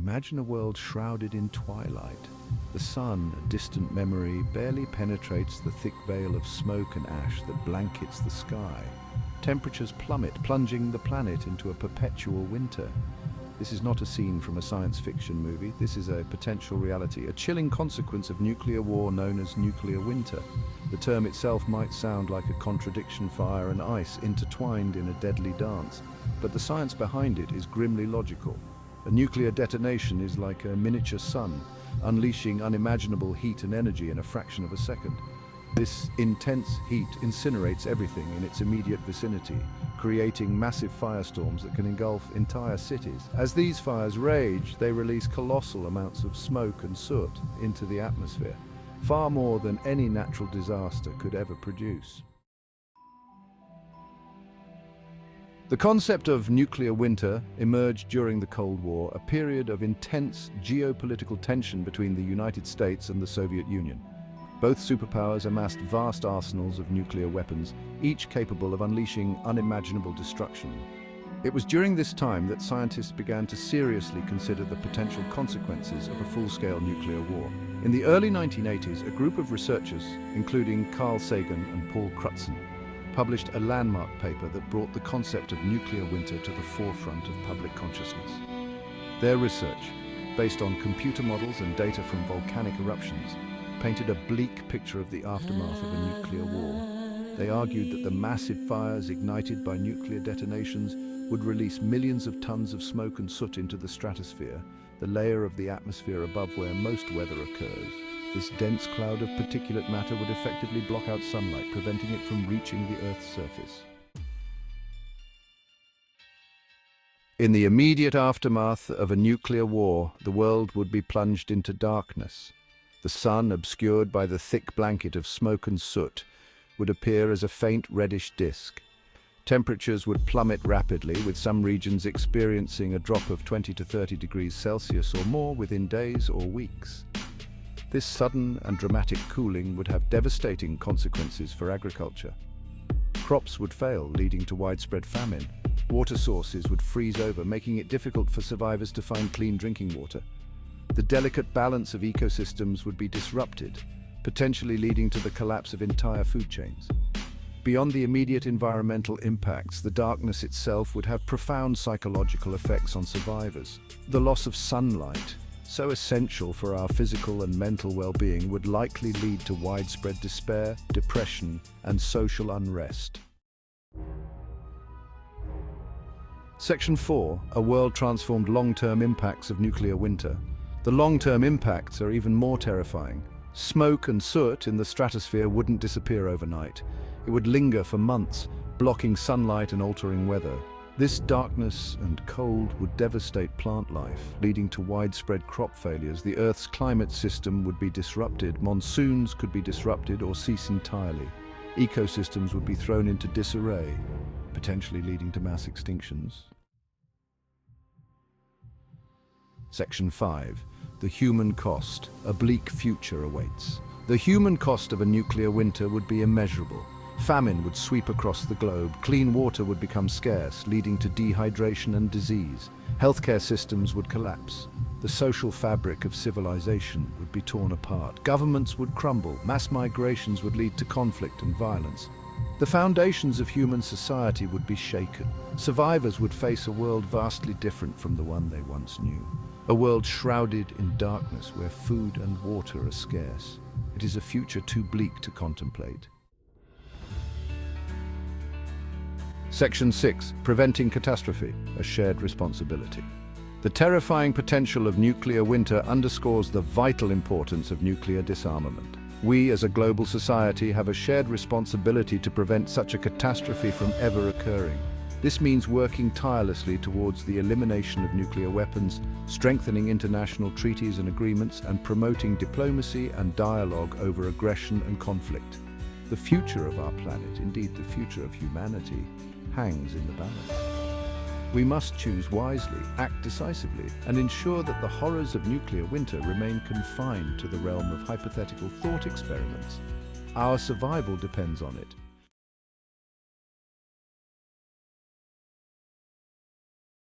Imagine a world shrouded in twilight. The sun, a distant memory, barely penetrates the thick veil of smoke and ash that blankets the sky. Temperatures plummet, plunging the planet into a perpetual winter. This is not a scene from a science fiction movie. This is a potential reality, a chilling consequence of nuclear war known as nuclear winter. The term itself might sound like a contradiction, fire and ice intertwined in a deadly dance, but the science behind it is grimly logical. A nuclear detonation is like a miniature sun, unleashing unimaginable heat and energy in a fraction of a second. This intense heat incinerates everything in its immediate vicinity, creating massive firestorms that can engulf entire cities. As these fires rage, they release colossal amounts of smoke and soot into the atmosphere, far more than any natural disaster could ever produce. The concept of nuclear winter emerged during the Cold War, a period of intense geopolitical tension between the United States and the Soviet Union. Both superpowers amassed vast arsenals of nuclear weapons, each capable of unleashing unimaginable destruction. It was during this time that scientists began to seriously consider the potential consequences of a full-scale nuclear war. In the early 1980s, a group of researchers, including Carl Sagan and Paul Crutzen, published a landmark paper that brought the concept of nuclear winter to the forefront of public consciousness. Their research, based on computer models and data from volcanic eruptions, painted a bleak picture of the aftermath of a nuclear war. They argued that the massive fires ignited by nuclear detonations would release millions of tons of smoke and soot into the stratosphere, the layer of the atmosphere above where most weather occurs. This dense cloud of particulate matter would effectively block out sunlight, preventing it from reaching the Earth's surface. In the immediate aftermath of a nuclear war, the world would be plunged into darkness. The sun, obscured by the thick blanket of smoke and soot, would appear as a faint reddish disk. Temperatures would plummet rapidly, with some regions experiencing a drop of 20 to 30 degrees Celsius or more within days or weeks. This sudden and dramatic cooling would have devastating consequences for agriculture. Crops would fail, leading to widespread famine. Water sources would freeze over, making it difficult for survivors to find clean drinking water. The delicate balance of ecosystems would be disrupted, potentially leading to the collapse of entire food chains. Beyond the immediate environmental impacts, the darkness itself would have profound psychological effects on survivors. The loss of sunlight, so essential for our physical and mental well-being, would likely lead to widespread despair, depression, and social unrest. Section 4. A world transformed. Long-term impacts of nuclear winter. The long-term impacts are even more terrifying. Smoke and soot in the stratosphere wouldn't disappear overnight. It would linger for months, blocking sunlight and altering weather. This darkness and cold would devastate plant life, leading to widespread crop failures. The Earth's climate system would be disrupted. Monsoons could be disrupted or cease entirely. Ecosystems would be thrown into disarray, potentially leading to mass extinctions. Section 5. The human cost. A bleak future awaits. The human cost of a nuclear winter would be immeasurable. Famine would sweep across the globe. Clean water would become scarce, leading to dehydration and disease. Healthcare systems would collapse. The social fabric of civilization would be torn apart. Governments would crumble. Mass migrations would lead to conflict and violence. The foundations of human society would be shaken. Survivors would face a world vastly different from the one they once knew. A world shrouded in darkness where food and water are scarce. It is a future too bleak to contemplate. Section 6. Preventing catastrophe, a shared responsibility. The terrifying potential of nuclear winter underscores the vital importance of nuclear disarmament. We, as a global society, have a shared responsibility to prevent such a catastrophe from ever occurring. This means working tirelessly towards the elimination of nuclear weapons, strengthening international treaties and agreements, and promoting diplomacy and dialogue over aggression and conflict. The future of our planet, indeed the future of humanity, hangs in the balance. We must choose wisely, act decisively, and ensure that the horrors of nuclear winter remain confined to the realm of hypothetical thought experiments. Our survival depends on it.